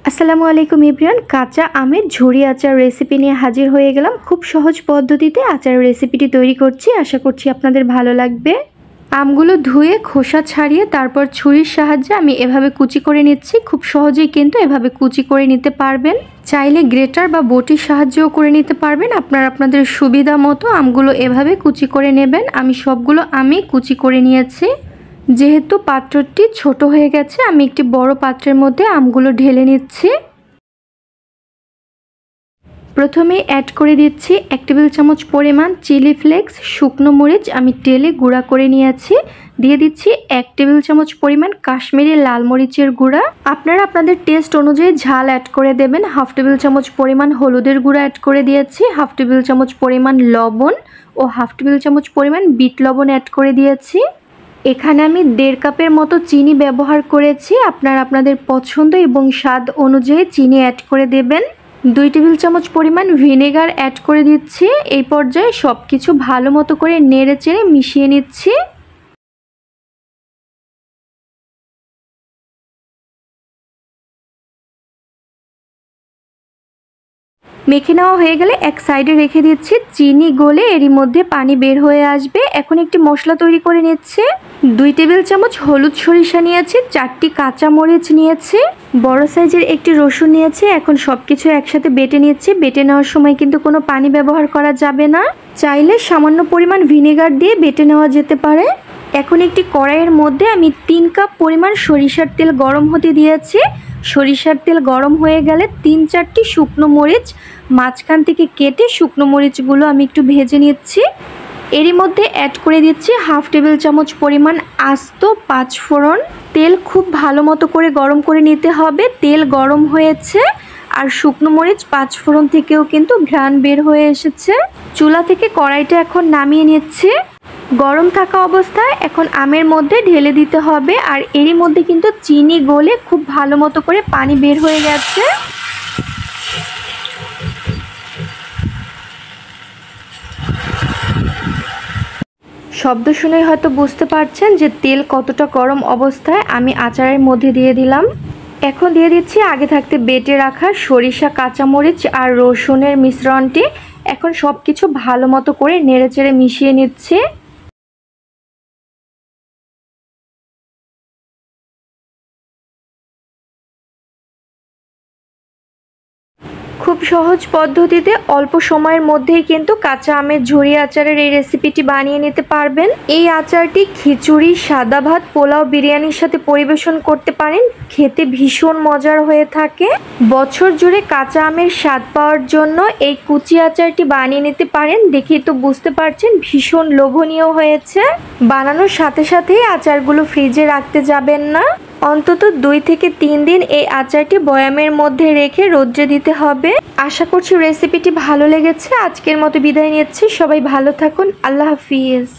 আসসালামু আলাইকুম এভরিওয়ান। কাঁচা আমের ঝুরি আচার রেসিপি নিয়ে হাজির হয়ে গেলাম। খুব সহজ পদ্ধতিতে আচারের রেসিপিটি তৈরি করছি, আশা করছি আপনাদের ভালো লাগবে। আমগুলো ধুয়ে খোসা ছাড়িয়ে তারপর ছুরির সাহায্যে আমি এভাবে কুচি করে নিচ্ছি। খুব সহজেই কিন্তু এভাবে কুচি করে নিতে পারবেন, চাইলে গ্রেটার বা বটির সাহায্যেও করে নিতে পারবেন। আপনাদের সুবিধা মতো আমগুলো এভাবে কুচি করে নেবেন। আমি সবগুলো আমি কুচি করে নিয়েছি। যেহেতু পাত্রটি ছোট হয়ে গেছে, আমি একটি বড় পাত্রের মধ্যে আমগুলো ঢেলে নিচ্ছি। প্রথমে অ্যাড করে দিচ্ছি 1 টেবিল চামচ পরিমাণ চিলি ফ্লেক্স শুকনো মরিচ আমি তেলে গুঁড়া করে নিয়েছি। দিয়ে দিচ্ছি 1 টেবিল চামচ পরিমাণ কাশ্মীরি লাল মরিচের গুঁড়া। আপনারা আপনাদের টেস্ট অনুযায়ী ঝাল অ্যাড করে দেবেন। 1/2 টেবিল চামচ পরিমাণ হলুদের গুঁড়া অ্যাড করে দিয়েছি। 1/2 টেবিল চামচ পরিমাণ লবণ ও 1/2 টেবিল চামচ পরিমাণ বিট লবণ অ্যাড করে দিয়েছি। এখানে আমি 1.5 কাপের মতো চিনি ব্যবহার করেছি। আপনারা আপনাদের পছন্দ এবং স্বাদ অনুযায়ী চিনি অ্যাড করে দেবেন। 2 টেবিল চামচ পরিমাণ ভিনেগার অ্যাড করে দিচ্ছি। এই পর্যায়ে সব কিছু ভালো মতো করে নেড়ে চেড়ে মিশিয়ে নিচ্ছি। মেখে নেওয়া হয়ে গেলে এক সাইডে রেখে দিচ্ছি। চিনি গলে এরই মধ্যে পানি বের হয়ে আসবে। এখন একটি মশলা তৈরি করে নিচ্ছে। 2 টেবিল চামচ হলুদ সরিষা নিয়েছি, 4টি কাঁচা মরিচ নিয়েছি, বড় সাইজের একটি রসুন নিয়েছি। এখন সব কিছু একসাথে বেটে নিচ্ছি। বেটে নেওয়ার সময় কিন্তু কোনো পানি ব্যবহার করা যাবে না। চাইলে সামান্য পরিমাণ ভিনেগার দিয়ে বেটে নেওয়া যেতে পারে। এখন একটি কড়াইয়ের মধ্যে আমি 3 কাপ পরিমাণ সরিষার তেল গরম হতে দিয়েছি। সরিষার তেল গরম হয়ে গেলে 3-4টি শুকনো মরিচ মাঝখান থেকে কেটে শুকনো মরিচগুলো আমি একটু ভেজে নিচ্ছি। এরই মধ্যে অ্যাড করে দিচ্ছি 1/2 টেবিল চামচ পরিমাণ আস্ত 5 ফোড়ন। তেল খুব ভালো মতো করে গরম করে নিতে হবে। তেল গরম হয়েছে আর শুকনো মরিচ 5 ফোড়ন থেকেও কিন্তু ঘ্রাণ বের হয়ে এসেছে। চুলা থেকে কড়াইটা এখন নামিয়ে নিচ্ছি। গরম থাকা অবস্থায় এখন আমের মধ্যে ঢেলে দিতে হবে। আর এরই মধ্যে কিন্তু চিনি গলে খুব ভালো মতো করে পানি বের হয়ে গেছে। শব্দ শুনেই হয়তো বুঝতে পারছেন যে তেল কতটা গরম অবস্থায় আমি আচারের মধ্যে দিয়ে দিলাম। এখন দিয়ে দিচ্ছি আগে থাকতে বেটে রাখা সরিষা, কাঁচামরিচ আর রসুনের মিশ্রণটি। এখন সব কিছু ভালো মতো করে নেড়েচেড়ে মিশিয়ে নিচ্ছি। খুব সহজ পদ্ধতিতে অল্প সময়ের মধ্যেই কিন্তু কাঁচা আমের ঝুরি আচারের এই রেসিপিটি বানিয়ে নিতে পারবেন। এই আচারটি খিচুড়ি, সাদা ভাত, পোলাও, বিরিয়ানির সাথে পরিবেশন করতে পারেন। খেতে ভীষণ মজার হয়ে থাকে। বছর জুড়ে কাঁচা আমের স্বাদ পাওয়ার জন্য এই কুচি আচারটি বানিয়ে নিতে পারেন। দেখেই তো বুঝতে পারছেন ভীষণ লোভনীয় হয়েছে। বানানোর সাথে সাথেই আচারগুলো ফ্রিজে রাখতে যাবেন না। অন্তত 2 থেকে 3 দিন এই আচারটি বয়ামের মধ্যে রেখে রোদ্রে দিতে হবে। আশা করছি রেসিপিটি ভালো লেগেছে। আজকের মতো বিদায় নিচ্ছি। সবাই ভালো থাকুন। আল্লাহ হাফিজ।